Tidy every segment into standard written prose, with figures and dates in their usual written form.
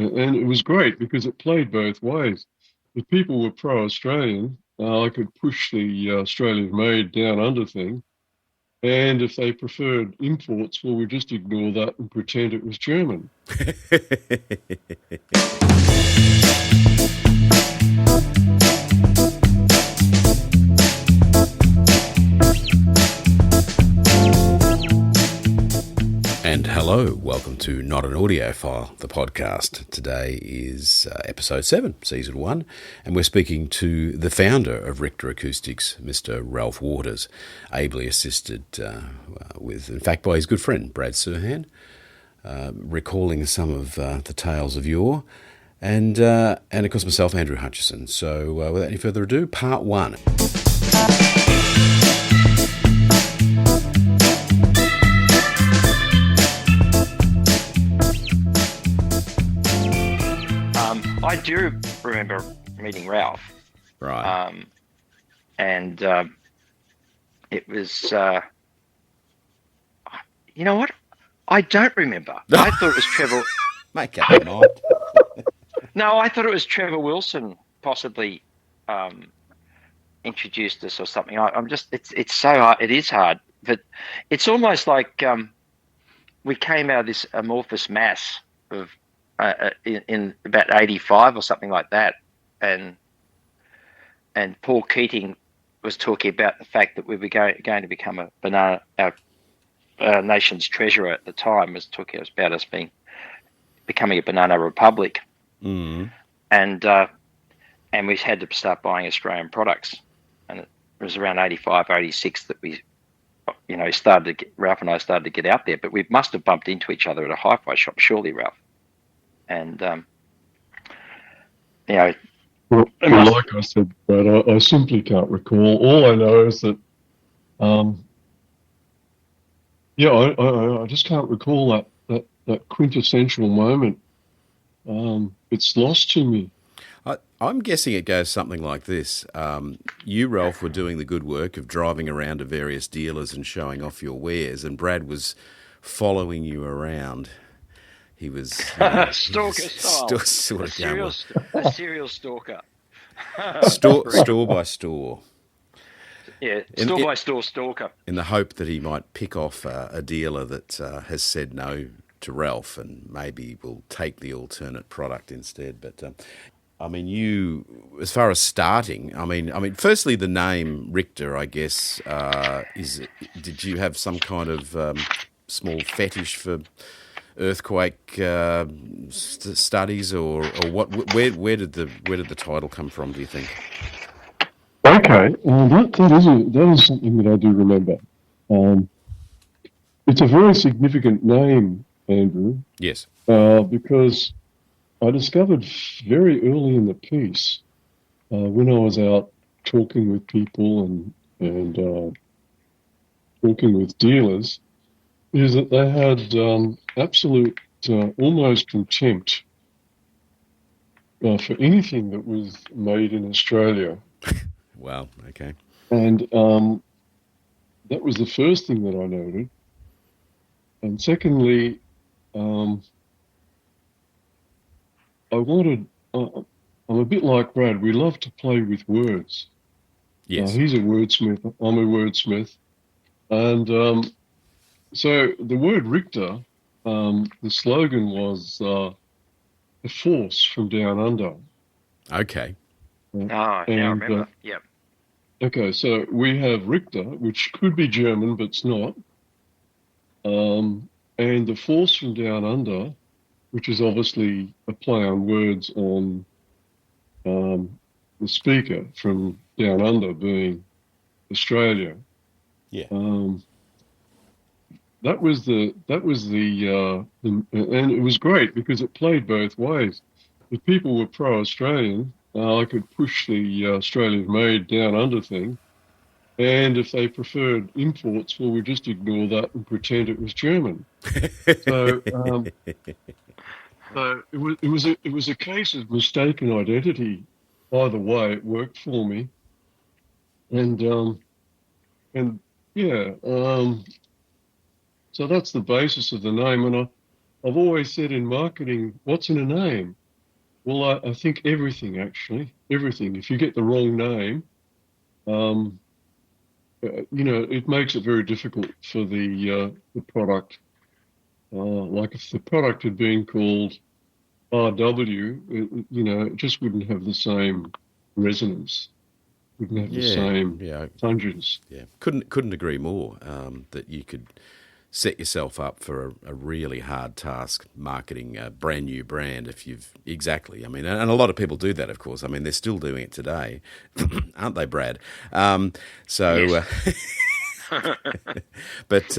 and it was great because it played both ways. If people were pro-Australian, I could push the Australian-made down under thing. And if they preferred imports, well, we just ignore that and pretend it was German. And hello, welcome to Not An Audiophile, the podcast. Today is episode 7, season 1, and we're speaking to the founder of Richter Acoustics, Mr. Ralph Waters, ably assisted in fact, by his good friend, Brad Serhan, recalling some of the tales of yore, and of course myself, Andrew Hutchison. So without any further ado, part 1. I do remember meeting Ralph. Right. And it was, you know what? I don't remember. I thought it was Trevor. Make up your mind. No, I thought it was Trevor Wilson possibly introduced us or something. I'm just, it's so hard. It is hard, but it's almost like we came out of this amorphous mass of in about 85 or something like that, and Paul Keating was talking about the fact that we were going to become a banana. Our nation's treasurer at the time was talking about us becoming a banana republic, and we had to start buying Australian products, and it was around 85, 86 that we, Ralph and I started to get out there, but we must have bumped into each other at a hi-fi shop, surely, Ralph. And, Well, like I said, Brad, I simply can't recall. All I know is that, I just can't recall that quintessential moment. It's lost to me. I'm guessing it goes something like this. You, Ralph, were doing the good work of driving around to various dealers and showing off your wares, and Brad was following you around. He was stalker style, sort of a serial stalker. store by store. Yeah, store by store stalker. In the hope that he might pick off a dealer that has said no to Ralph and maybe will take the alternate product instead. But you, as far as starting, firstly, the name Richter, I guess, did you have some kind of small fetish for earthquake studies, or what? Where did the title come from, do you think? Okay, that is something that I do remember. It's a very significant name, Andrew. Yes. Because I discovered very early in the piece, when I was out talking with people and talking with dealers, is that they had absolute almost contempt for anything that was made in Australia. Wow, okay. And that was the first thing that I noted. And secondly, I'm a bit like Brad. We love to play with words. Yes. He's a wordsmith. I'm a wordsmith. And so the word Richter, the slogan was a force from down under. Okay. I remember. Yep. Okay, so we have Richter, which could be German, but it's not. And the force from down under, which is obviously a play on words on the speaker from down under being Australia. Yeah. That was the and it was great because it played both ways. If people were pro-Australian, I could push the Australian-made down under thing, and if they preferred imports, well, we just ignore that and pretend it was German. So it was a case of mistaken identity. Either way, it worked for me, and yeah. So that's the basis of the name, and I've always said in marketing, what's in a name? Well, I think everything, actually, everything. If you get the wrong name, um, it makes it very difficult for the product. Like if the product had been called RW, it just wouldn't have the same resonance, wouldn't have the Yeah, same yeah, pungence. yeah. Couldn't agree more. That you could set yourself up for a really hard task marketing a brand new brand if you've exactly. I mean, and a lot of people do that, of course. I mean, they're still doing it today, aren't they, Brad? So. Yes. But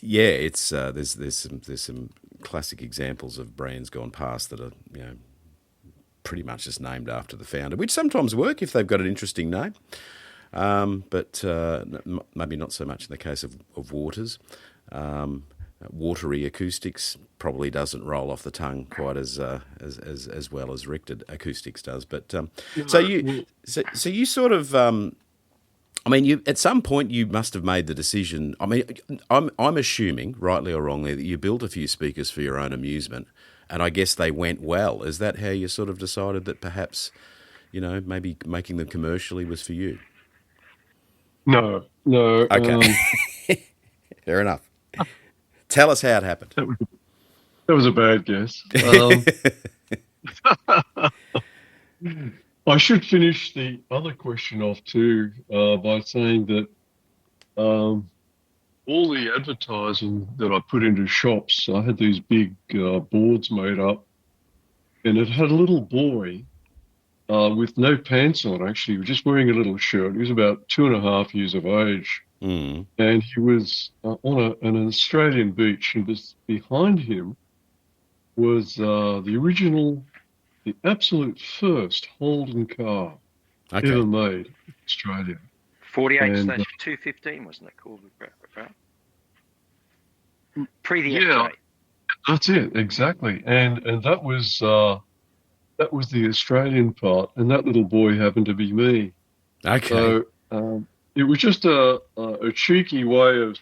yeah, it's there's some classic examples of brands gone past that are pretty much just named after the founder, which sometimes work if they've got an interesting name. But maybe not so much in the case of Waters. Watery Acoustics probably doesn't roll off the tongue quite as well as Richter Acoustics does. But so you sort of. I mean, you at some point you must have made the decision. I mean, I'm assuming, rightly or wrongly, that you built a few speakers for your own amusement, and I guess they went well. Is that how you sort of decided that perhaps, maybe making them commercially was for you? No. Okay, fair enough. Tell us how it happened. That was a bad guess. I should finish the other question off too by saying that all the advertising that I put into shops, I had these big boards made up, and it had a little boy with no pants on, actually, just wearing a little shirt. He was about 2.5 years of age, and he was on an Australian beach, and behind him was the absolute first Holden car ever made in Australia. 48/215, wasn't it called? Pre the Yeah, FJ. that's it, exactly. And that was the Australian part, and that little boy happened to be me. Okay. So it was just a cheeky way of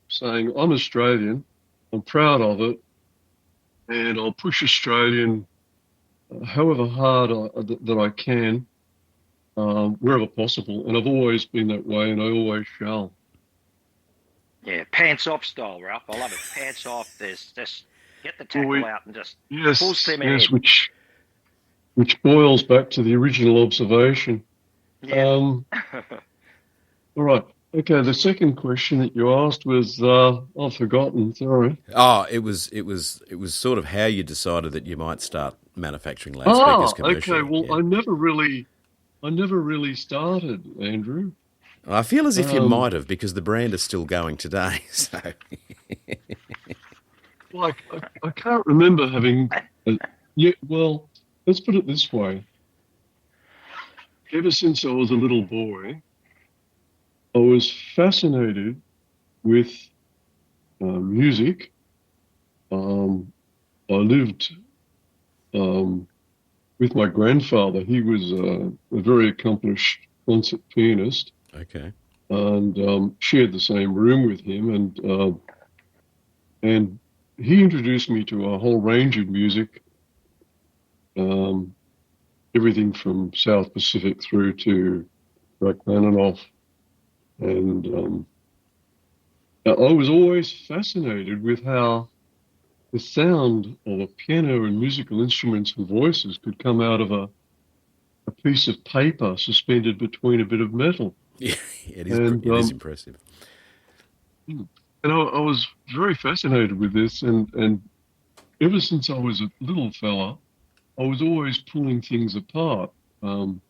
saying I'm Australian, I'm proud of it, and I'll push Australian however hard that I can, wherever possible. And I've always been that way, and I always shall. Yeah, pants off style, Ralph. I love it. Pants off. There's just get the tackle out and just full steam ahead. Yes, which boils back to the original observation. Yeah. All right. Okay. The second question that you asked was I've forgotten. Sorry. Oh, it was sort of how you decided that you might start manufacturing loudspeakers commercially. Okay. Well, yeah. I never really started, Andrew. I feel as if you might have, because the brand is still going today. So, like, I can't remember having. Well, let's put it this way. Ever since I was a little boy, I was fascinated with music. I lived with my grandfather. He was a very accomplished concert pianist. Okay. And shared the same room with him, and he introduced me to a whole range of music, everything from South Pacific through to Rachmaninoff, and I was always fascinated with how the sound of a piano and musical instruments and voices could come out of a piece of paper suspended between a bit of metal. Yeah, it is impressive. And I was very fascinated with this, and ever since I was a little fella, I was always pulling things apart. And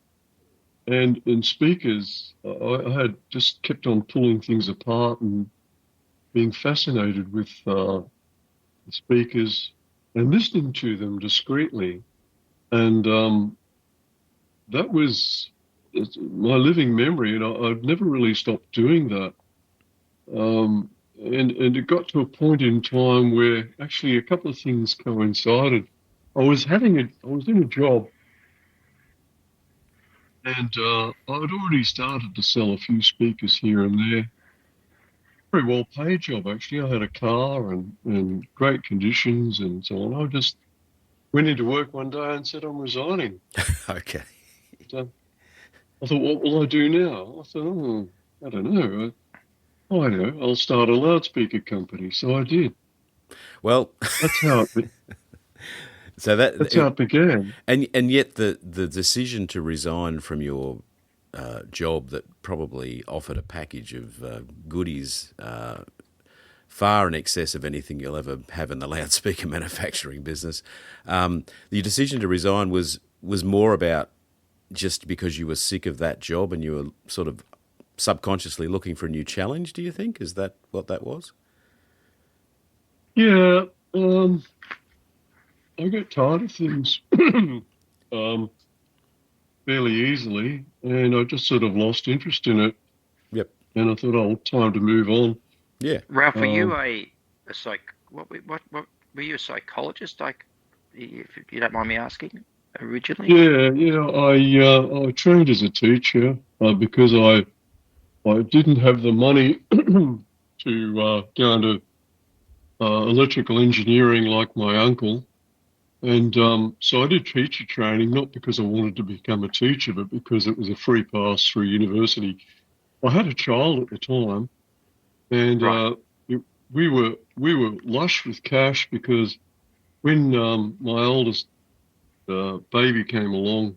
in speakers, I had just kept on pulling things apart and being fascinated with the speakers and listening to them discreetly. And that was my living memory, and I've never really stopped doing that. And it got to a point in time where actually a couple of things coincided. I was in a job, and I'd already started to sell a few speakers here and there. very well paid job, actually. I had a car and great conditions and so on. I just went into work one day and said, I'm resigning. Okay. So I thought, what will I do now? I thought, oh, I don't know. I know, I'll start a loudspeaker company. So I did. Well, That's how it, so that's how it began. and yet the decision to resign from your job that probably offered a package of goodies far in excess of anything you'll ever have in the loudspeaker manufacturing business. The decision to resign was more about just because you were sick of that job and you were sort of subconsciously looking for a new challenge, do you think? Is that what that was? Yeah, I get tired of things um, fairly easily, and I just sort of lost interest in it. Yep. And I thought, oh, time to move on. Yeah. Ralph, were you Um, a psych? What were you a psychologist? Like, if you don't mind me asking, originally? yeah. I trained as a teacher because I didn't have the money to go into electrical engineering like my uncle. And so I did teacher training, not because I wanted to become a teacher, but because it was a free pass through university. I had a child at the time, and Right. we were lush with cash because when my oldest baby came along,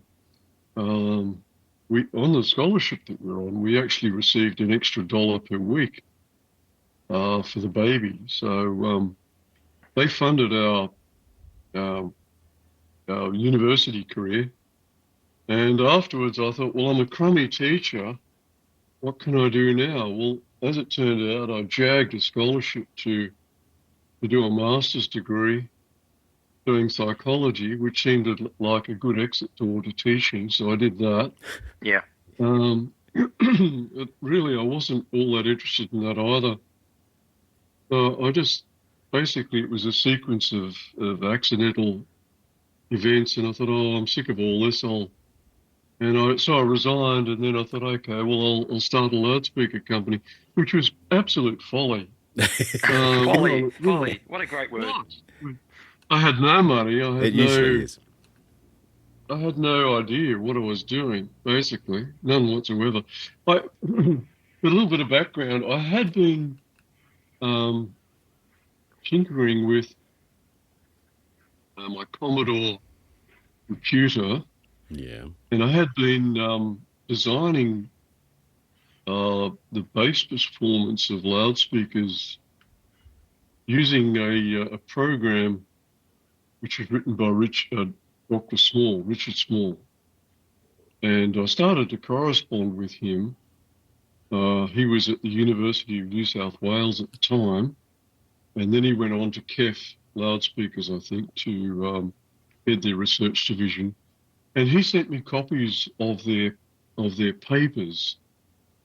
we on the scholarship that we're on, we actually received an extra dollar per week for the baby. So they funded our our university career. And afterwards, I thought, well, I'm a crummy teacher. What can I do now? Well, as it turned out, I jagged a scholarship to do a master's degree doing psychology, which seemed like a good exit door to teaching. So I did that. Yeah. Really, I wasn't all that interested in that either. I just basically it was a sequence of accidental events, and I thought, oh, I'm sick of all this. So I resigned, and then I thought, okay, well, I'll start a loudspeaker company, which was absolute folly. Folly, You know, folly. What a great word. I had no money. It usually is. I had no idea what I was doing. Basically, none whatsoever. I, with a little bit of background, I had been um, tinkering with my Commodore computer, Yeah. and I had been designing the bass performance of loudspeakers using a program which was written by Richard Small. And I started to correspond with him. He was at the University of New South Wales at the time, and then he went on to KEF Loudspeakers, I think, to head their research division. And he sent me copies of their papers.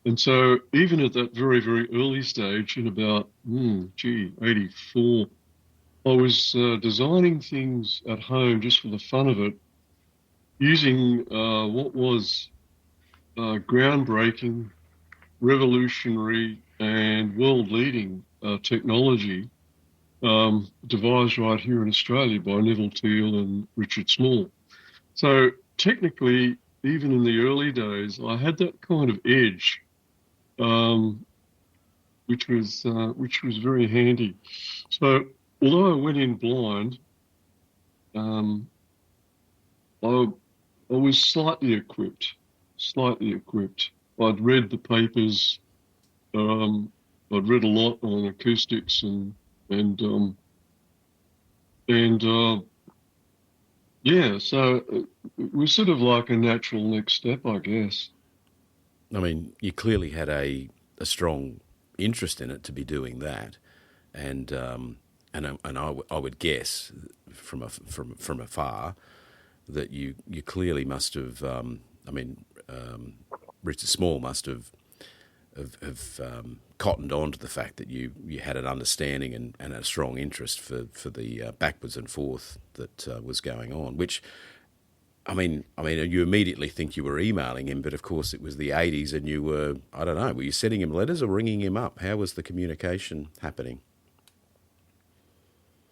And so even at that very, very early stage, in about, 84, I was designing things at home just for the fun of it, using what was groundbreaking, revolutionary, and world-leading technology devised right here in Australia by Neville Teal and Richard Small. So technically, even in the early days, I had that kind of edge, which was very handy. So although I went in blind, um, I was slightly equipped. Slightly equipped. I'd read the papers. I'd read a lot on acoustics and yeah. So it was sort of like a natural next step, I guess. I mean, you clearly had a strong interest in it to be doing that, and I would guess from afar that you clearly must have. Richard Small must have cottoned on to the fact that you had an understanding and a strong interest for the backwards and forth that was going on, which you immediately think you were emailing him, but of course it was the 80s and you were, I don't know, were you sending him letters or ringing him up? How was the communication happening?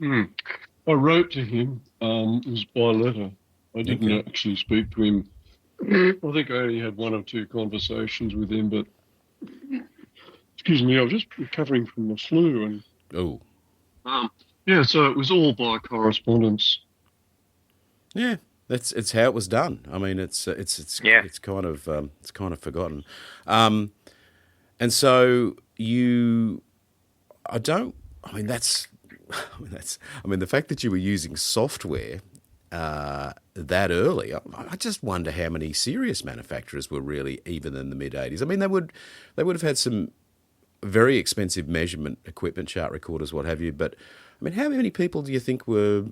I wrote to him. It was by letter. I didn't actually speak to him. I think I only had one or two conversations with him, but excuse me, I was just recovering from the flu, and so it was all by correspondence. Yeah, it's how it was done. I mean, it's kind of forgotten, and so the fact that you were using software that early, I just wonder how many serious manufacturers were really even in the mid 80s. I mean, they would have had some very expensive measurement equipment, chart recorders, what have you. But I mean, how many people do you think were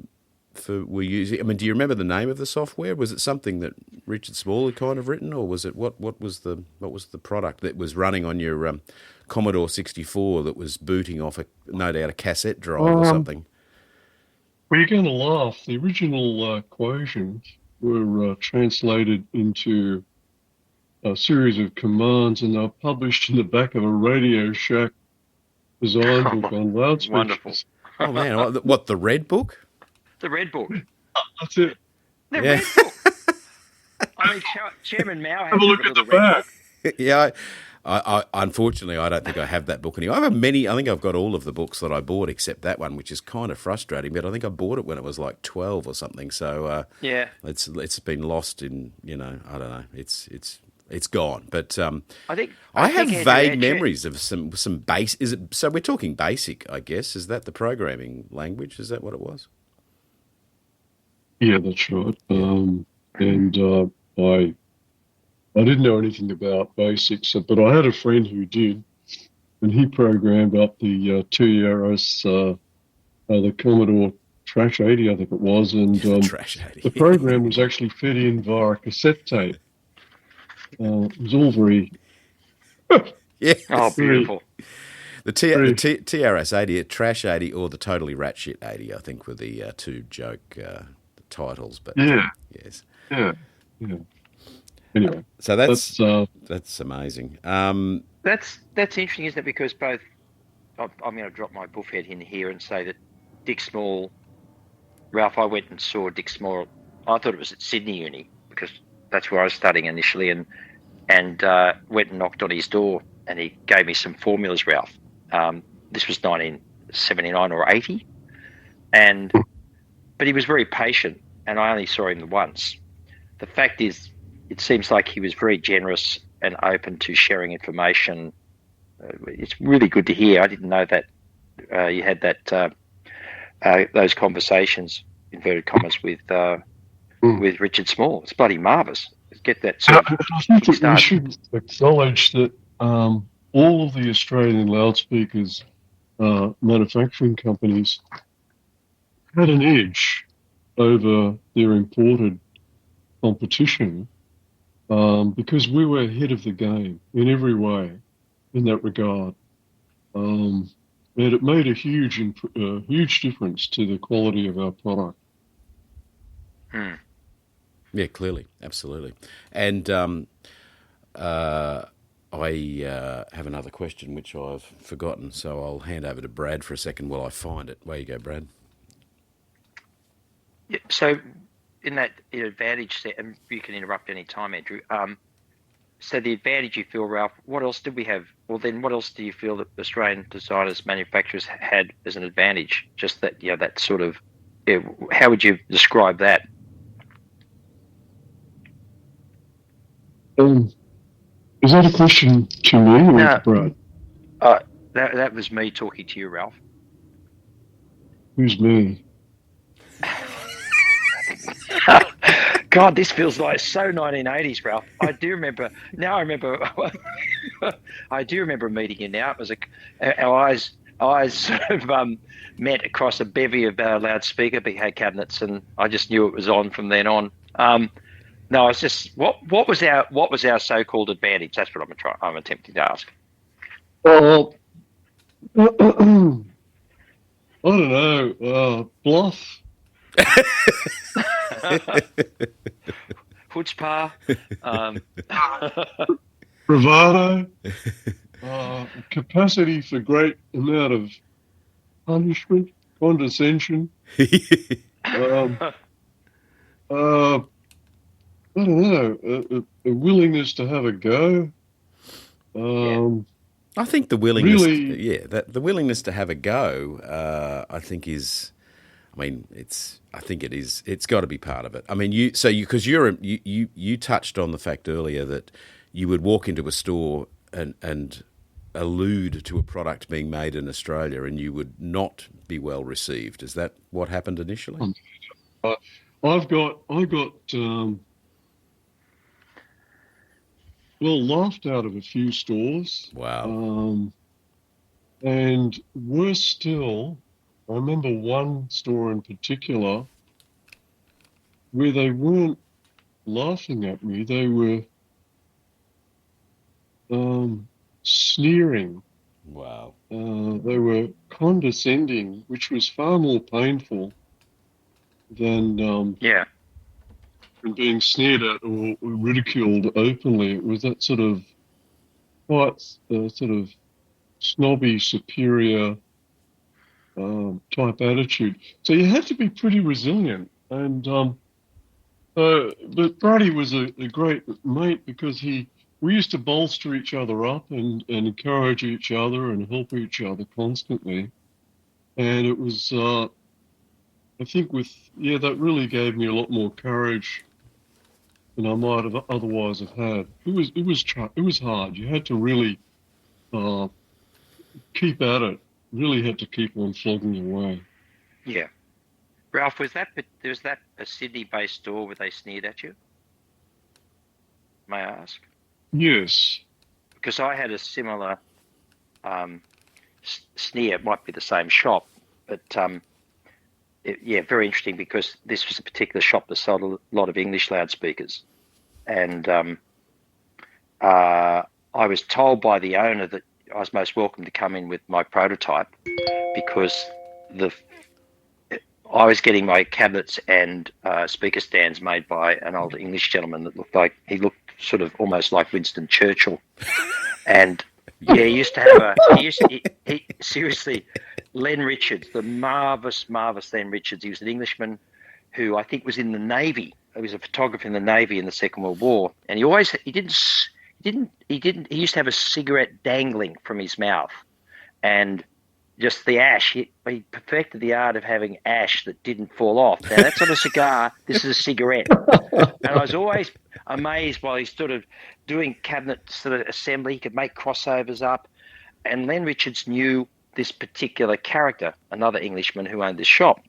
using? I mean, do you remember the name of the software? Was it something that Richard Small had kind of written, or was it what was the product that was running on your Commodore 64 that was booting off no doubt a cassette drive or something? Well, you're going to laugh. The original equations were translated into a series of commands, and they're published in the back of a Radio Shack design book on loudspeakers. Wonderful. Oh man, what, the Red Book? The Red Book. That's it. The Red Book. I mean, Chairman Mao had have a look at the back. Yeah, I unfortunately I don't think I have that book anymore. I think I've got all of the books that I bought except that one, which is kind of frustrating. But I think I bought it when it was like 12 or something. So it's been lost in, I don't know. It's gone. But I have vague memories of some base. Is it so? We're talking BASIC, I guess. Is that the programming language? Is that what it was? Yeah, that's right. I didn't know anything about BASICs, but I had a friend who did, and he programmed up the TRS, the Commodore Trash 80, I think it was, and Trash 80. The program was actually fed in via a cassette tape. It was all very... yeah. Oh, beautiful. The TRS 80, Trash 80, or the Totally Ratshit 80, I think, were the two joke titles. But yes. Yeah. Anyway, so that's amazing. That's interesting, isn't it? Because both, I'm going to drop my buffhead in here and say that Dick Small, Ralph, I went and saw Dick Small. I thought it was at Sydney Uni because that's where I was studying initially, and went and knocked on his door, and he gave me some formulas, Ralph. This was 1979 or 80, but he was very patient, and I only saw him once. The fact is, it seems like he was very generous and open to sharing information. It's really good to hear. I didn't know that you had those conversations, inverted commas, with Richard Small. It's bloody marvellous. Get that sort of I think that we should acknowledge that all of the Australian loudspeakers manufacturing companies had an edge over their imported competition because we were ahead of the game in every way in that regard. And it made a huge difference to the quality of our product. Yeah, clearly, absolutely. And I have another question which I've forgotten, so I'll hand over to Brad for a second while I find it. Where you go, Brad? Yeah, so in that advantage set, and you can interrupt any time, Andrew. So the advantage you feel, Ralph, what else did we have? Well, then what else do you feel that Australian designers, manufacturers had as an advantage? Just that, that sort of, how would you describe that? Is that a question to me or to Brad? That was me talking to you, Ralph. Who's me? God, this feels like so 1980s, Ralph. I do remember. Now I remember. I do remember meeting you. Now it was our eyes sort of met across a bevy of loudspeaker cabinets, and I just knew it was on from then on. No, it's just what was our so-called advantage? That's what I'm attempting to ask. Well, I don't know. Bluff. chutzpah, bravado, capacity for great amount of punishment, condescension. Um, I don't know, a willingness to have a go. I think the willingness, Really, the willingness to have a go, I think is, I mean, I think it is. It's got to be part of it. I mean, because you touched on the fact earlier that you would walk into a store and allude to a product being made in Australia, and you would not be well received. Is that what happened initially? I got laughed out of a few stores. Wow. And worse still, I remember one store in particular where they weren't laughing at me, they were sneering. Wow. They were condescending, which was far more painful than being sneered at or ridiculed openly. It was that sort of quite sort of snobby, superior type attitude. So you had to be pretty resilient. And but Brady was a great mate because we used to bolster each other up and encourage each other and help each other constantly. And it was, I think, that really gave me a lot more courage than I might have otherwise have had. It was hard. You had to really keep at it. Really had to keep on flogging away. Yeah. Ralph, was that a Sydney-based store where they sneered at you? May I ask? Yes. Because I had a similar sneer. It might be the same shop, but very interesting because this was a particular shop that sold a lot of English loudspeakers. And I was told by the owner that I was most welcome to come in with my prototype because I was getting my cabinets and speaker stands made by an old English gentleman that looked sort of almost like Winston Churchill. And he used to have seriously, Len Richards, the marvellous Len Richards. He was an Englishman who I think was in the Navy. He was a photographer in the Navy in the Second World War. And he used to have a cigarette dangling from his mouth. And just the ash, he perfected the art of having ash that didn't fall off. Now, that's not a cigar, this is a cigarette. And I was always amazed while he's sort of doing cabinet sort of assembly, he could make crossovers up. And Len Richards knew this particular character, another Englishman who owned this shop.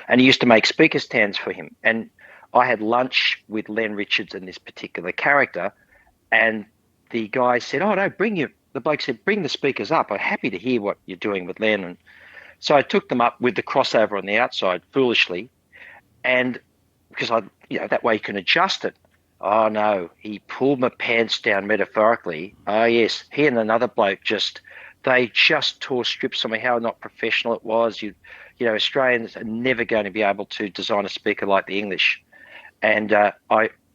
And he used to make speaker stands for him. And I had lunch with Len Richards and this particular character, and the guy said, the bloke said, bring the speakers up. I'm happy to hear what you're doing with Len. And so I took them up with the crossover on the outside, foolishly. And because that way you can adjust it. Oh no, he pulled my pants down metaphorically. Oh yes, he and another bloke they just tore strips on me, how not professional it was. Australians are never going to be able to design a speaker like the English. And I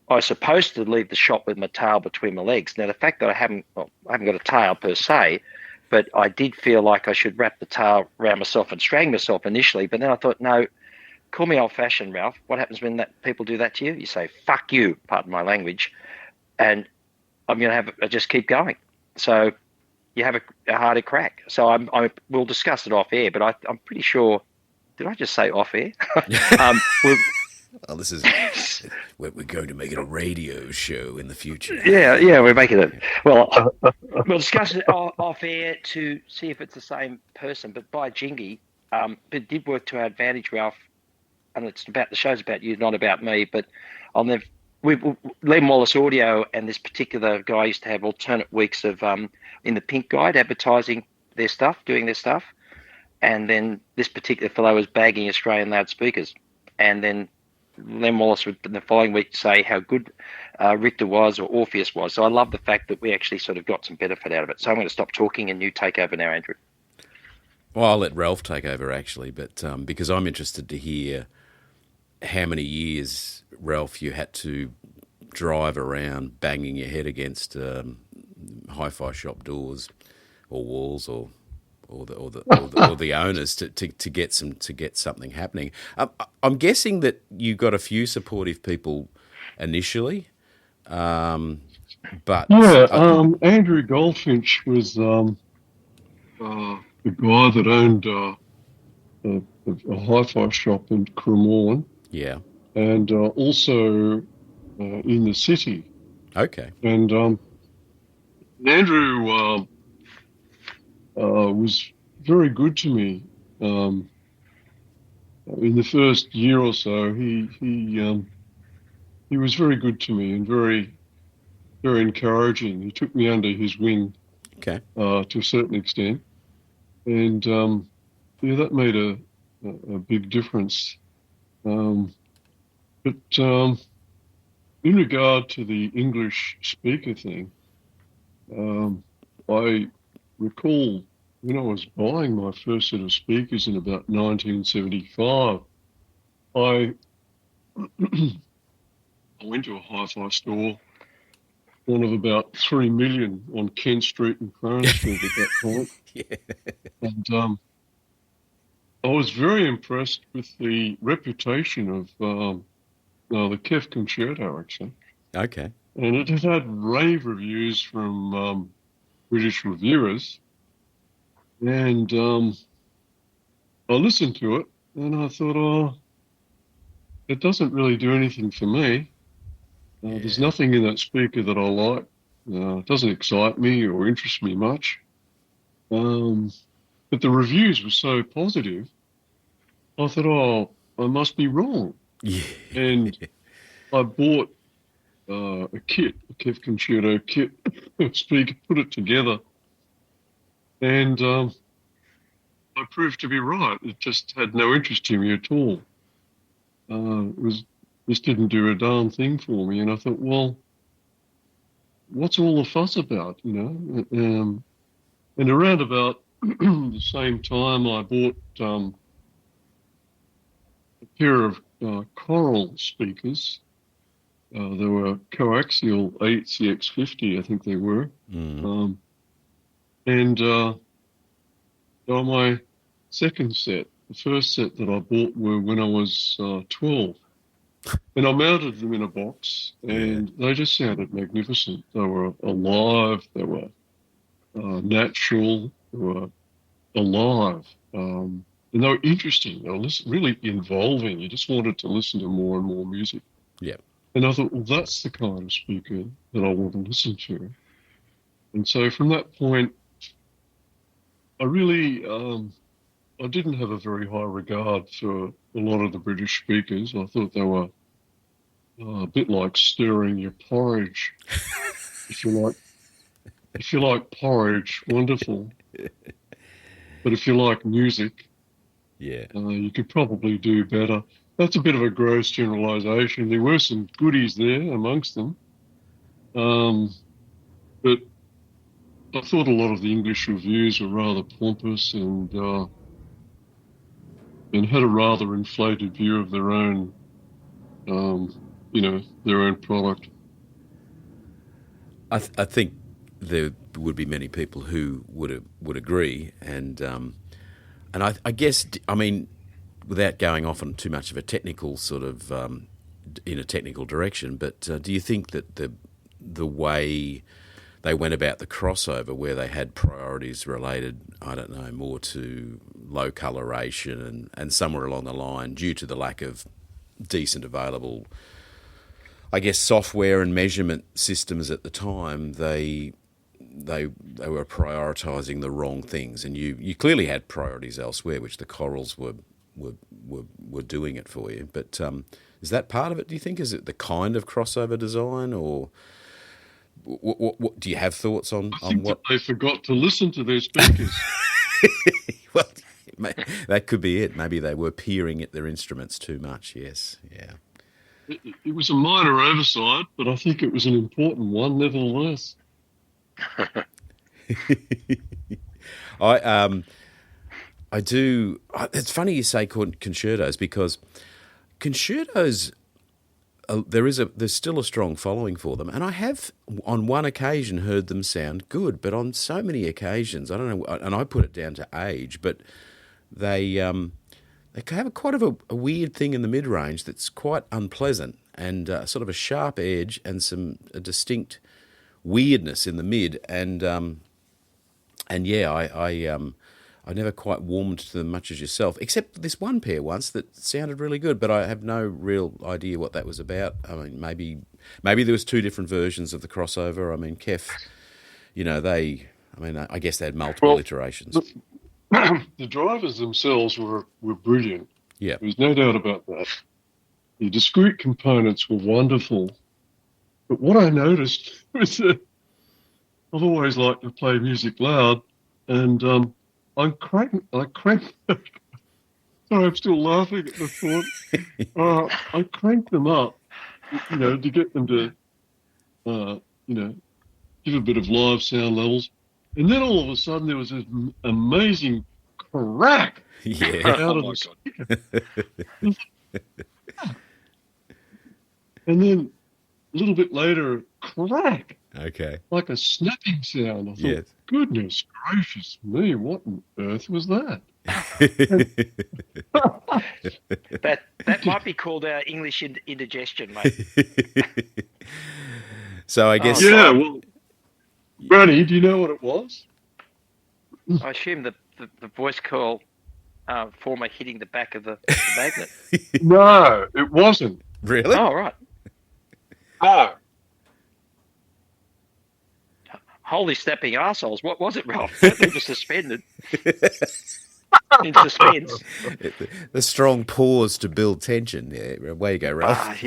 was supposed to leave the shop with my tail between my legs. Now, the fact that I haven't got a tail per se, but I did feel like I should wrap the tail around myself and strangle myself initially. But then I thought, no, call me old-fashioned, Ralph. What happens when people do that to you? You say, fuck you, pardon my language, and I'm going to just keep going. So you have a harder crack. So we'll discuss it off air, but I'm pretty sure. Did I just say off air? We're going to make it a radio show in the future. Yeah, we're making it. Well, we'll discuss it off air to see if it's the same person. But by jingy, it did work to our advantage, Ralph. And the show's about you, not about me. But Len Wallace Audio and this particular guy used to have alternate weeks of in the Pink Guide advertising their stuff, doing their stuff. And then this particular fellow was bagging Australian loudspeakers. And then Len Wallace would the following week say how good Richter was or Orpheus was. So I love the fact that we actually sort of got some benefit out of it. So I'm going to stop talking and you take over now, Andrew. Well, I'll let Ralph take over actually, but because I'm interested to hear how many years, Ralph, you had to drive around banging your head against hi-fi shop doors or walls or the owners to get something happening. I'm guessing that you got a few supportive people initially, but Yeah, Andrew Goldfinch was the guy that owned a hi-fi shop in Cremorne, yeah, and also in the city. okay, And Andrew was very good to me. In the first year or so, he was very good to me and very encouraging. He took me under his wing okay, to a certain extent, and yeah, that made a big difference. Um, but in regard to the English speaker thing, I recall when I was buying my first set of speakers in about 1975, I I went to a hi-fi store, one of about 3 million on Kent Street and Clarence Street at that point. yeah, And I was very impressed with the reputation of the Kef Concerto, actually. okay, And it had rave reviews from British reviewers. And I listened to it and I thought, oh, it doesn't really do anything for me. There's yeah, nothing in that speaker that I like. It doesn't excite me or interest me much. Um, but the reviews were so positive, I thought, oh, I must be wrong. yeah, And I bought a kit, a Kev Concerto kit, speaker, put it together, and I proved to be right. It just had no interest in me at all. It was just didn't do a darn thing for me, and I thought, well, what's all the fuss about, you know? And around about the same time, I bought a pair of Coral speakers. They were coaxial 8CX50, I think they were. mm, And they were my second set. The first set that I bought were when I was 12. And I mounted them in a box, yeah, and they just sounded magnificent. They were alive, they were natural, they were alive. And they were interesting. They were really involving. You just wanted to listen to more and more music. yeah, And I thought, well, that's the kind of speaker that I want to listen to. And so from that point, I really, I didn't have a very high regard for a lot of the British speakers. I thought they were a bit like stirring your porridge. If you like, if you like porridge, wonderful. But if you like music, yeah. you could probably do better. That's a bit of a gross generalisation. There were some goodies there amongst them, but I thought a lot of the English reviews were rather pompous and had a rather inflated view of their own, their own product. I think there would be many people who would agree, and I guess, I mean, without going off on too much of a technical sort of in a technical direction, but do you think that the way they went about the crossover, where they had priorities related, I don't know, more to low coloration and somewhere along the line, due to the lack of decent available, I guess, software and measurement systems at the time, they were prioritising the wrong things, and you clearly had priorities elsewhere, which the Corals were doing it for you. But is that part of it? Do you think? Is it the kind of crossover design, or what do you have thoughts on I think what? that they forgot to listen to their speakers. Well, that could be it. Maybe they were peering at their instruments too much. Yes, yeah. It was a minor oversight, but I think it was an important one nevertheless. I do. It's funny you say concertos, because concertos, there's still a strong following for them, and I have on one occasion heard them sound good, but on so many occasions, I don't know, and I put it down to age, but they have quite of a weird thing in the mid range that's quite unpleasant, and sort of a sharp edge and a distinct weirdness in the mid, and yeah, I never quite warmed to them much as yourself, except this one pair once that sounded really good, but I have no real idea what that was about. I mean, maybe there was two different versions of the crossover. I mean, Kef, I guess they had multiple iterations. The drivers themselves were brilliant. Yeah. There's no doubt about that. The discrete components were wonderful. But what I noticed was that I've always liked to play music loud, and I cranked. Sorry, I'm still laughing at the thought. I cranked them up, to get them to, give a bit of live sound levels, and then all of a sudden there was this amazing crack out of the speaker. And then a little bit later, crack. Okay. Like a snapping sound. I thought, yes. Goodness gracious me, what on earth was that? that might be called English indigestion, mate. So I guess... yeah, well, Brady, do you know what it was? I assume the voice coil former hitting the back of the magnet. No, it wasn't. Really? Oh, right. No. Holy snapping arseholes. What was it, Ralph? They were suspended. In suspense. The strong pause to build tension. Yeah, way you go, Ralph.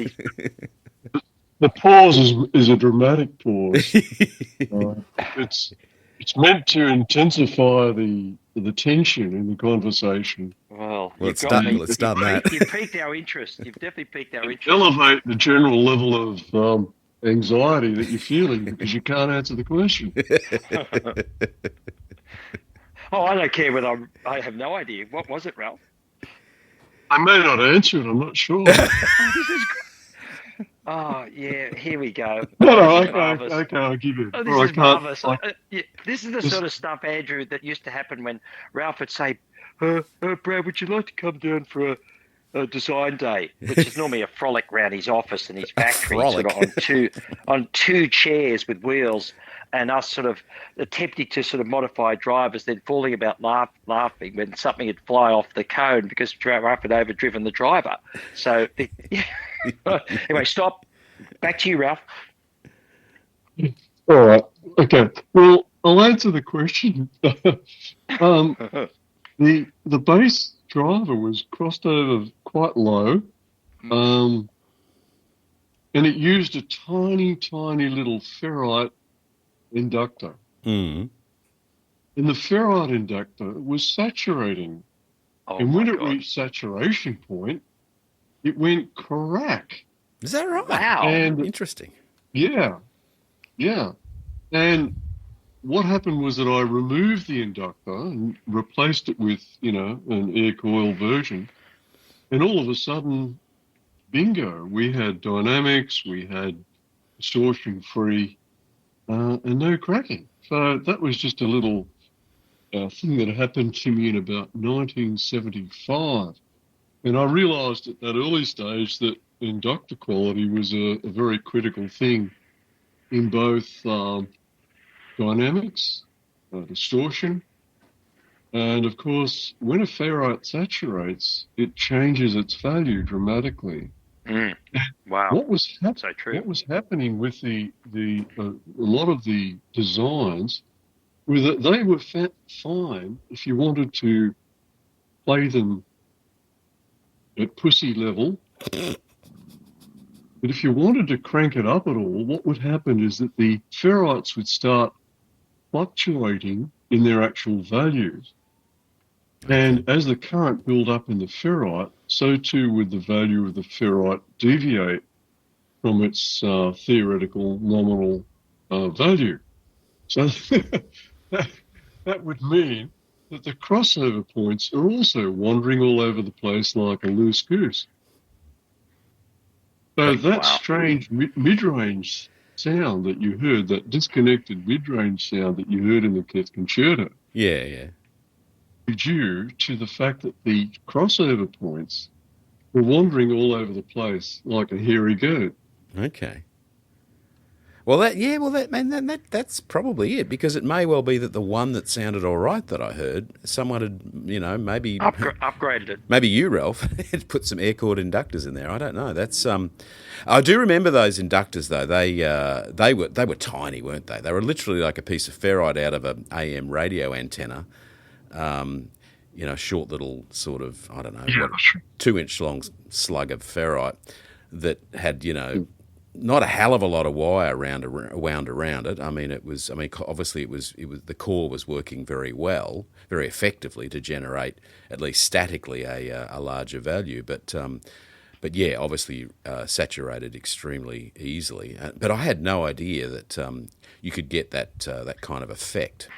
The pause is a dramatic pause. It's meant to intensify the tension in the conversation. Well, it's done that. You've piqued our interest. You've definitely piqued our interest. Elevate the general level of anxiety that you're feeling because you can't answer the question. Oh, I don't care whether I have no idea. What was it, Ralph? I may not answer it. I'm not sure. Oh, yeah, here we go. No, okay, I'll give you. Oh, this is marvellous. This is the sort of stuff, Andrew, that used to happen when Ralph would say, Brad, would you like to come down for a design day, which is normally a frolic around his office and his factory, sort of on two chairs with wheels, and us sort of attempting to sort of modify drivers, then falling about laughing when something would fly off the cone because Ralph had overdriven the driver. So, anyway, stop. Back to you, Ralph. All right. Okay. Well, I'll answer the question. The bass driver was crossed over quite low, and it used a tiny, tiny little ferrite inductor. Mm. And the ferrite inductor was saturating. Oh, and when it reached saturation point, it went crack. Is that right? Wow. And interesting. Yeah. And what happened was that I removed the inductor and replaced it with, an air coil version. And all of a sudden, bingo, we had dynamics, we had distortion-free, and no cracking. So that was just a little thing that happened to me in about 1975. And I realised at that early stage that inductor quality was a very critical thing in both dynamics, distortion, and of course, when a ferrite saturates, it changes its value dramatically. Mm. Wow, what was so true. What was happening with a lot of the designs was that they were fine if you wanted to play them at pussy level. But if you wanted to crank it up at all, what would happen is that the ferrites would start fluctuating in their actual values. And as the current built up in the ferrite, so too would the value of the ferrite deviate from its theoretical nominal value. So that would mean that the crossover points are also wandering all over the place like a loose goose. So But that Wow. strange mid-range sound that you heard, that disconnected mid-range sound that you heard in the Fifth Concerto, yeah, yeah. due to the fact that the crossover points were wandering all over the place like a hairy goat. Okay. Well, that's probably it, because it may well be that the one that sounded all right that I heard, someone had, maybe Upgraded it. maybe you, Ralph, had put some air cord inductors in there. I don't know. That's I do remember those inductors though. They were tiny, weren't they? They were literally like a piece of ferrite out of an AM radio antenna. Short little sort of, I don't know, Yeah, what, 2 inch long slug of ferrite that had, not a hell of a lot of wire wound around it. I mean, obviously it was the core was working very well, very effectively to generate at least statically a larger value, but yeah, obviously saturated extremely easily. But I had no idea that you could get that kind of effect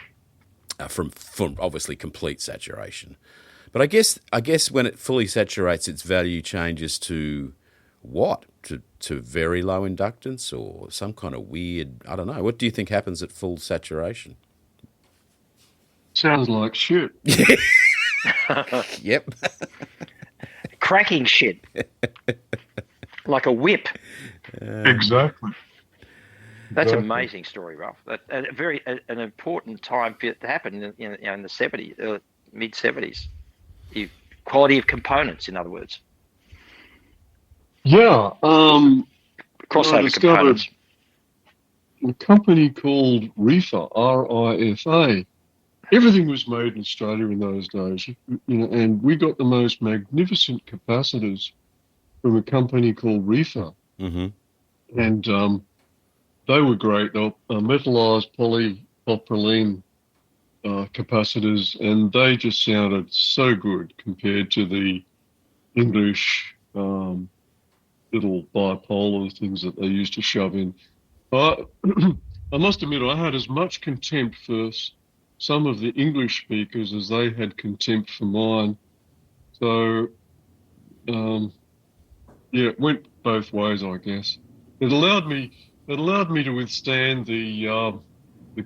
from obviously complete saturation. But I guess when it fully saturates, its value changes to what? To very low inductance or some kind of weird, I don't know. What do you think happens at full saturation? sounds like shit. Yep. Cracking shit. Like a whip. Exactly. That's an amazing story, Ralph. An important time for it to happen in the 70s, mid 70s. The quality of components, in other words. Yeah. I Crossover discovered components. a company called RIFA, RIFA. Everything was made in Australia in those days, and we got the most magnificent capacitors from a company called RIFA. Mm-hmm. And they were great. They were metallized polypropylene capacitors, and they just sounded so good compared to the English little bipolar things that they used to shove in. I must admit, I had as much contempt for some of the English speakers as they had contempt for mine. So, yeah, it went both ways, I guess. It allowed me to withstand the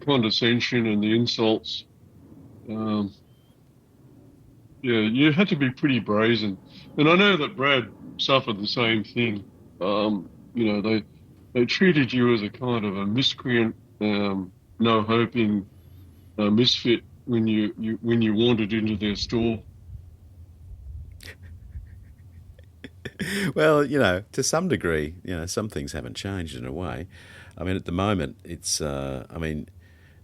condescension and the insults. Yeah, you had to be pretty brazen, and I know that Brad suffered the same thing. They treated you as a kind of a miscreant, no hoping misfit when you wandered into their store. Well, to some degree, some things haven't changed in a way. I mean, at the moment,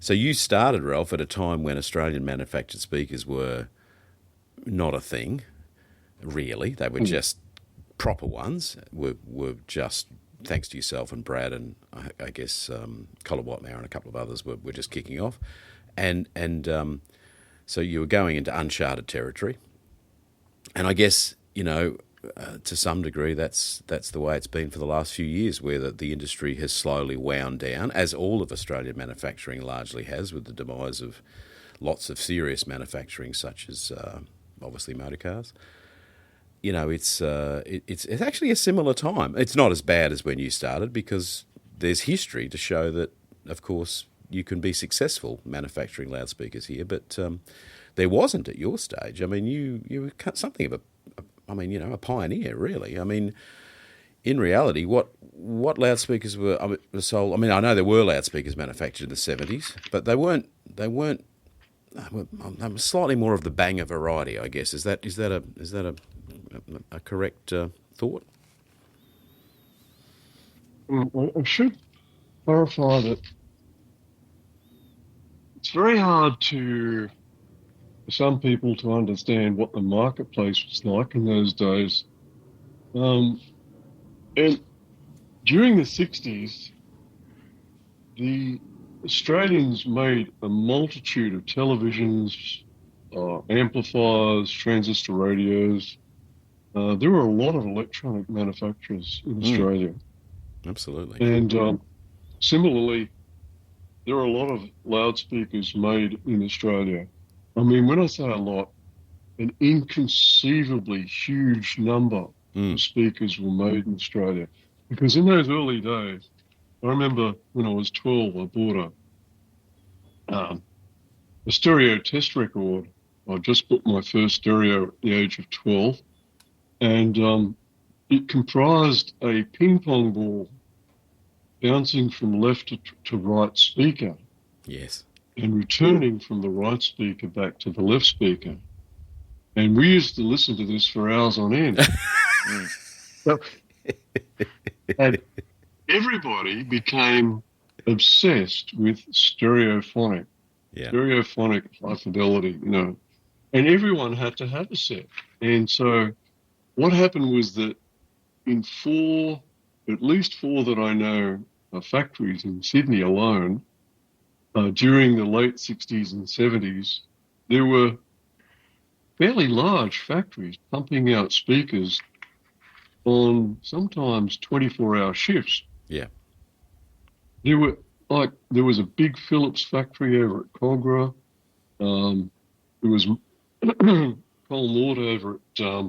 so you started, Ralph, at a time when Australian manufactured speakers were not a thing, really. They were just proper ones, were just, thanks to yourself and Brad and I guess Colin Whitemower and a couple of others were just kicking off. And so you were going into uncharted territory. And I guess, to some degree, that's the way it's been for the last few years, where the industry has slowly wound down, as all of Australian manufacturing largely has, with the demise of lots of serious manufacturing, such as obviously motor cars. It's actually a similar time. It's not as bad as when you started, because there's history to show that, of course, you can be successful manufacturing loudspeakers here, but there wasn't at your stage. I mean, you were something of a pioneer, really. I mean, in reality, what loudspeakers were sold? I mean, I know there were loudspeakers manufactured in the 70s, but they weren't. They were slightly more of the banger variety, I guess. Is that a correct thought? I should clarify that it's very hard for some people to understand what the marketplace was like in those days. And during the 60s, the Australians made a multitude of televisions, amplifiers, transistor radios. There were a lot of electronic manufacturers in Australia. Absolutely. And similarly, there are a lot of loudspeakers made in Australia. I mean, when I say a lot, an inconceivably huge number of speakers were made in Australia. Because in those early days, I remember when I was 12, I bought a stereo test record. I just bought my first stereo at the age of 12, and it comprised a ping pong ball bouncing from left to right speaker Yes. and returning from the right speaker back to the left speaker. And we used to listen to this for hours on end. So, and everybody became obsessed with stereophonic high fidelity, and everyone had to have a set. And so what happened was that in at least four that I know, factories in Sydney alone, during the late 60s and 70s, there were fairly large factories pumping out speakers on sometimes 24-hour shifts. Yeah. There was a big Philips factory over at Cogra. There was Cole Mort over at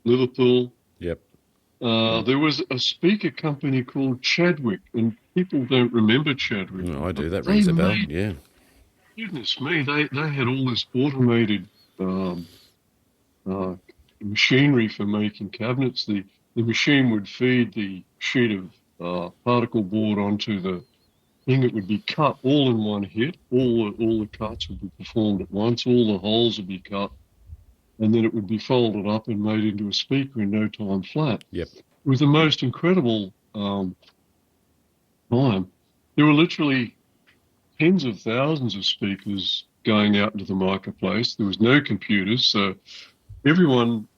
Liverpool. Yep. There was a speaker company called Chadwick, and people don't remember Chadwick. No, I do. That rings a bell. Yeah. Goodness me, they had all this automated machinery for making cabinets. The machine would feed the sheet of particle board onto the thing. It would be cut all in one hit. All the cuts would be performed at once. All the holes would be cut, and then it would be folded up and made into a speaker in no time flat. Yep. It was the most incredible time. There were literally tens of thousands of speakers going out into the marketplace. There was no computers, so everyone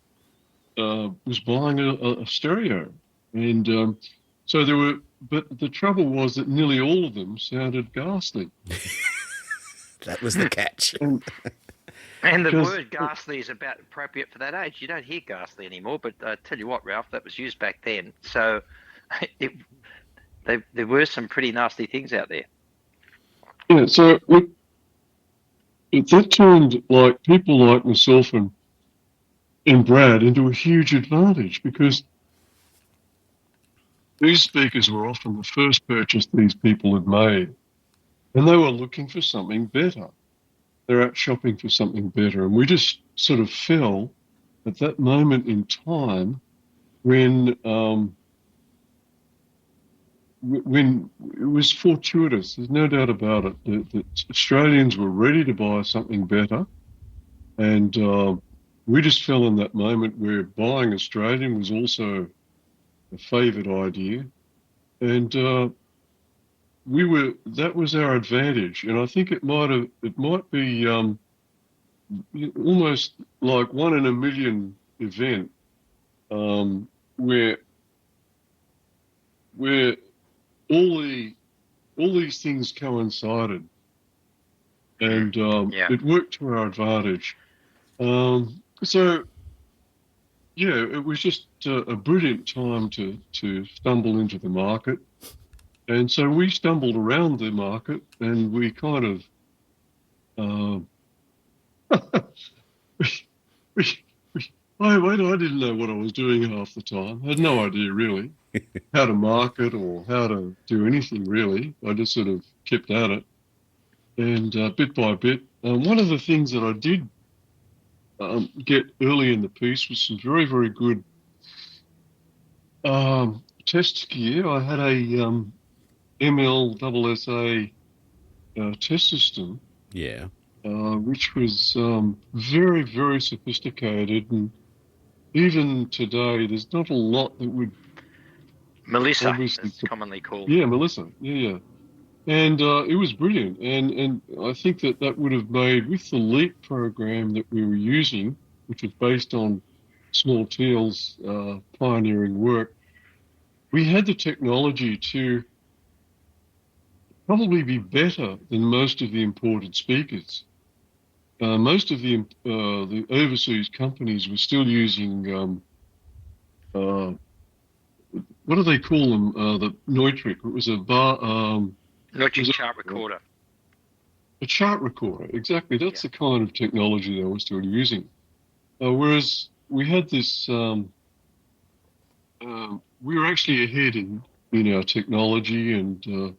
was buying a stereo. And so there were, but the trouble was that nearly all of them sounded ghastly. That was the catch. And the word ghastly is about appropriate for that age. You don't hear ghastly anymore, but I tell you what, Ralph, that was used back then. So there were some pretty nasty things out there. Yeah, so that turned like people like myself and Brad into a huge advantage, because these speakers were often the first purchase these people had made, and they were looking for something better. They're out shopping for something better, and we just sort of fell at that moment in time when it was fortuitous. There's no doubt about it that Australians were ready to buy something better, and we just fell in that moment where buying Australian was also a favoured idea, and that was our advantage. And I think it might be almost like 1 in a million event, where all these things coincided, and it worked to our advantage. So yeah, it was just a brilliant time to stumble into the market. And so we stumbled around the market, and we kind of I didn't know what I was doing half the time. I had no idea really how to market or how to do anything really. I just sort of kept at it, and bit by bit. One of the things that I did get early in the piece was some very, very good test gear. I had a MLSSA test system, which was very, very sophisticated, and even today, there's not a lot that would. Melissa, it's commonly called. Yeah, Melissa. Yeah. And it was brilliant, and I think that would have made, with the LEAP program that we were using, which was based on Small Teal's pioneering work, we had the technology to probably be better than most of the imported speakers. Most of the overseas companies were still using what do they call them? The Neutrik. It was a Neutrik chart recorder. A chart recorder, exactly. That's the kind of technology they were still using. Whereas we had this we were actually ahead in our technology, and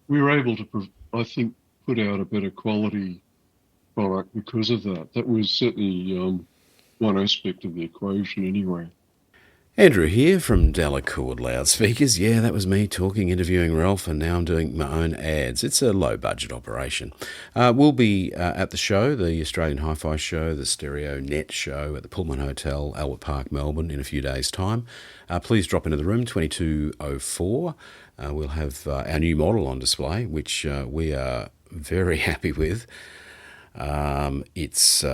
we were able to, I think, put out a better quality product because of that. That was certainly one aspect of the equation anyway. Andrew here from Delacord Loudspeakers. Yeah, that was me talking, interviewing Ralph, and now I'm doing my own ads. It's a low-budget operation. We'll be at the show, the Australian HiFi show, the Stereo Net show at the Pullman Hotel, Albert Park, Melbourne, in a few days' time. Please drop into the room, 2204. We'll have our new model on display, which we are very happy with. It's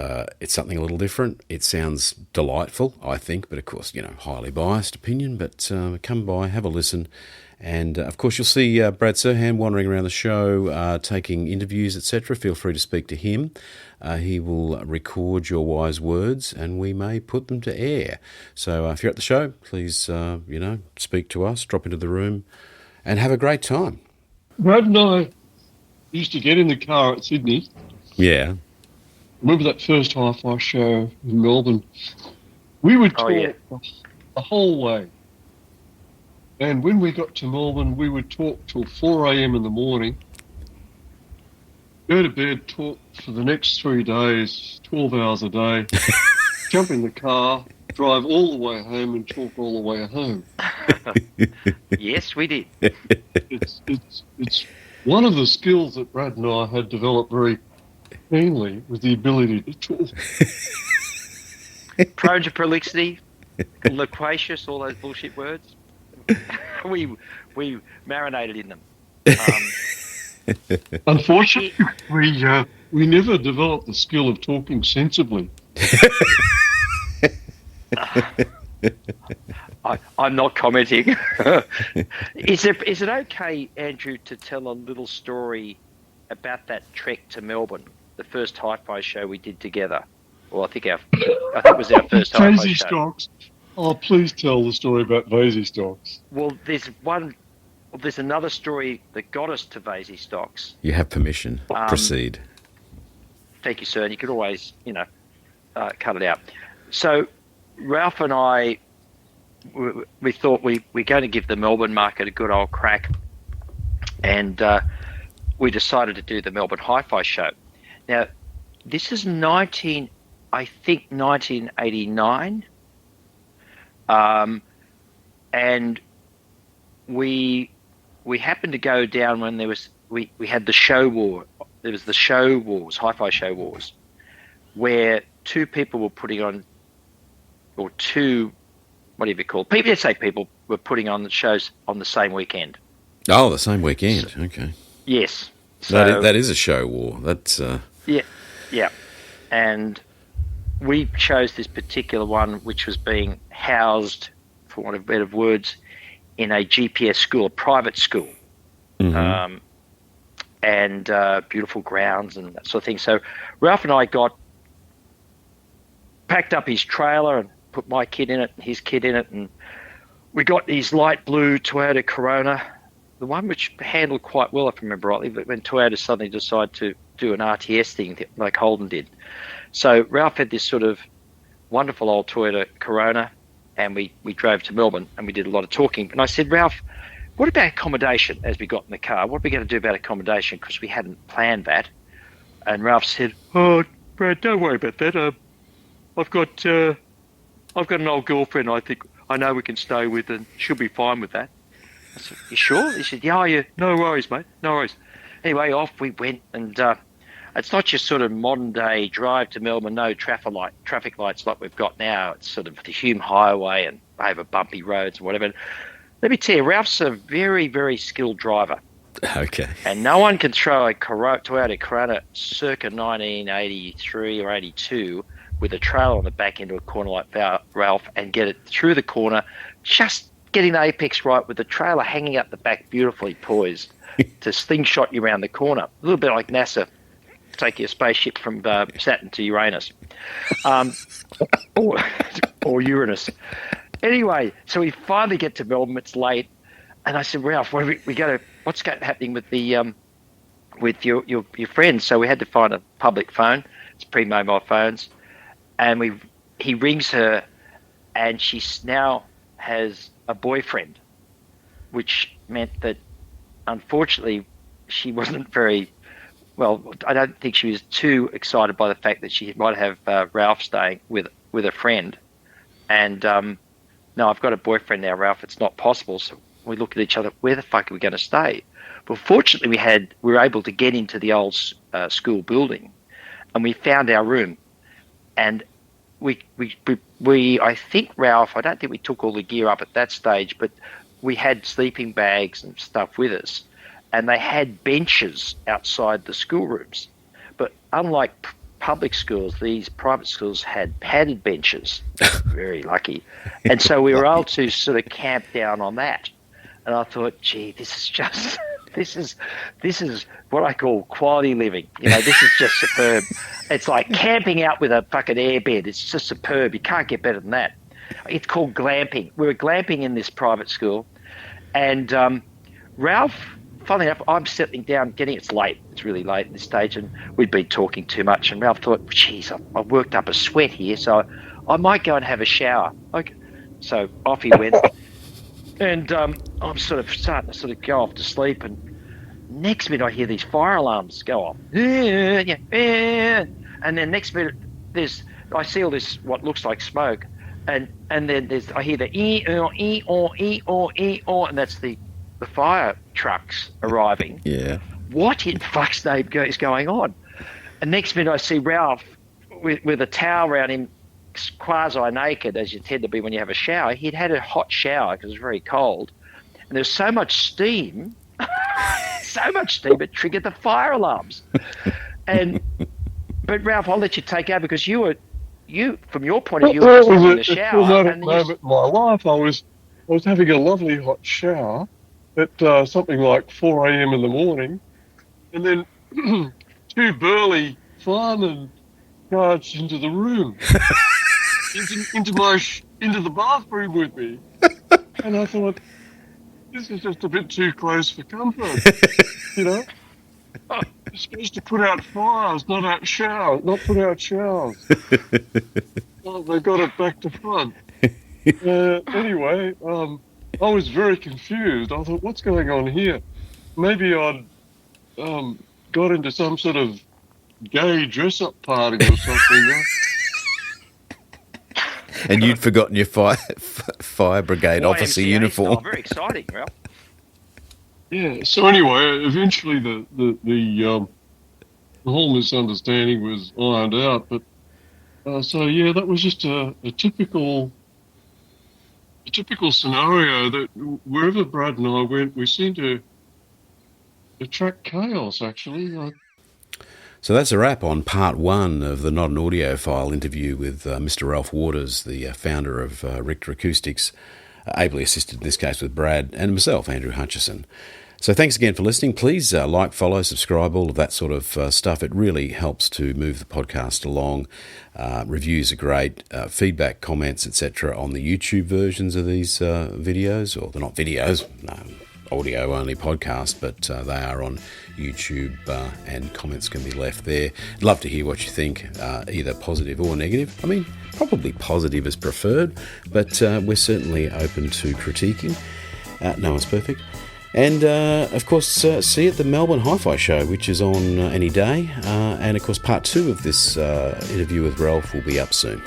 something a little different. It sounds delightful, I think, but of course, highly biased opinion. But come by, have a listen, and of course, you'll see Brad Serhan wandering around the show, taking interviews, etc. Feel free to speak to him. He will record your wise words, and we may put them to air. So if you're at the show, please, speak to us, drop into the room, and have a great time. Brad and I used to get in the car at Sydney. Yeah. Remember that first Hi-Fi show in Melbourne? We would talk the whole way. And when we got to Melbourne, we would talk till 4 a.m. in the morning, go to bed, talk for the next 3 days, 12 hours a day, jump in the car, drive all the way home and talk all the way home. Yes, we did. It's one of the skills that Brad and I had developed very keenly, was the ability to talk. Prone to prolixity, loquacious, all those bullshit words. We marinated in them. Unfortunately, we never developed the skill of talking sensibly. I'm not commenting. Is it okay, Andrew, to tell a little story about that trek to Melbourne, the first Hi-Fi show we did together? Well, I think it was our first Hi-Fi show. Stocks. Oh, please tell the story about Vasey Stocks. Well, there's another story that got us to Vasey Stocks. You have permission. Proceed. Thank you, sir. And you could always, cut it out. So Ralph and I, we thought we're going to give the Melbourne market a good old crack, and we decided to do the Melbourne Hi-Fi show. Now, this is 1989, and we happened to go down when we had the show war. There was the show wars, Hi-Fi show wars, where two people were putting on, or two, whatever you call it, people, let's say people were putting on the shows on the same weekend. Oh, the same weekend. Okay. Yes. So, that is a show war. That's yeah. And we chose this particular one, which was being housed, for want of better words, in a GPS school, a private school, mm-hmm. And beautiful grounds and that sort of thing. So Ralph and I packed up his trailer and put my kid in it, and his kid in it, and we got his light blue Toyota Corona, the one which handled quite well, if I remember rightly, but when Toyota suddenly decided to do an RTS thing like Holden did. So Ralph had this sort of wonderful old Toyota Corona, and we drove to Melbourne, and we did a lot of talking. And I said, Ralph, what about accommodation as we got in the car? What are we going to do about accommodation? Because we hadn't planned that. And Ralph said, oh, Brad, don't worry about that. I've got an old girlfriend I know we can stay with, and she'll be fine with that. I said, you sure? He said, yeah, no worries, mate, no worries. Anyway, off we went, and it's not just sort of modern day drive to Melbourne, no traffic lights like we've got now. It's sort of the Hume Highway and over bumpy roads and whatever. Let me tell you, Ralph's a very, very skilled driver. Okay. And no one can throw a Toyota Corona circa 1983 or 82 with a trailer on the back into a corner like Ralph and get it through the corner, just getting the apex right with the trailer hanging up the back beautifully poised to slingshot you around the corner. A little bit like NASA taking a spaceship from Saturn to Uranus, or Uranus. Anyway, so we finally get to Melbourne. It's late, and I said, Ralph, what's happening with the with your friends? So we had to find a public phone. It's pre-mobile phones, and he rings her, and she now has a boyfriend, which meant that, unfortunately, she wasn't very well. I don't think she was too excited by the fact that she might have Ralph staying with a friend. And no, I've got a boyfriend now, Ralph. It's not possible. So we looked at each other. Where the fuck are we going to stay? But fortunately, we were able to get into the old school building, and we found our room. And we I think, Ralph, I don't think we took all the gear up at that stage, but we had sleeping bags and stuff with us, and they had benches outside the schoolrooms. But unlike public schools, these private schools had padded benches. Very lucky. And so we were able to sort of camp down on that. And I thought, gee, this is just, this is what I call quality living. You know, this is just superb. It's like camping out with a fucking airbed. It's just superb. You can't get better than that. It's called glamping. We were glamping in this private school. And Ralph, funnily enough, I'm settling down, it's late. It's really late at this stage, and we'd been talking too much. And Ralph thought, geez, I've worked up a sweat here, so I might go and have a shower. Okay. So off he went. And I'm sort of starting to go off to sleep, and next minute I hear these fire alarms go off. And then next minute I see all this what looks like smoke, and then I hear the and that's the fire trucks arriving. Yeah. What in fuck's name is going on? And next minute I see Ralph with a towel around him, quasi-naked, as you tend to be when you have a shower. He'd had a hot shower because it was very cold. And there's so much steam, it triggered the fire alarms. But Ralph, I'll let you take over, because you, from your point of view, were just in the shower. A traumatic moment in my life. I was having a lovely hot shower at something like 4 a.m. in the morning, and then two burly firemen charged into the room, into the bathroom with me, and I thought, this is just a bit too close for comfort, you know. You're supposed to put out fires, not put out showers. Oh, they got it back to front. Anyway, I was very confused. I thought, what's going on here? Maybe I'd got into some sort of gay dress-up party or something. And you'd forgotten your fire brigade officer uniform. Style. Very exciting, Ralph. Yeah. So anyway, eventually the whole misunderstanding was ironed out. But so yeah, that was just a typical scenario that wherever Brad and I went, we seemed to attract chaos. Actually. So that's a wrap on part one of the Not An Audiophile interview with Mr. Ralph Waters, the founder of Richter Acoustics, ably assisted in this case with Brad, and myself, Andrew Hutchison. So thanks again for listening. Please like, follow, subscribe, all of that sort of stuff. It really helps to move the podcast along. Reviews are great. Feedback, comments, etc. on the YouTube versions of these videos, or they're not videos, no, audio-only podcast, but they are on YouTube, and comments can be left there. I'd love to hear what you think, either positive or negative. I mean, probably positive is preferred, but we're certainly open to critiquing. No one's perfect. And, of course, see you at the Melbourne HiFi show, which is on any day. And, of course, part two of this interview with Ralph will be up soon.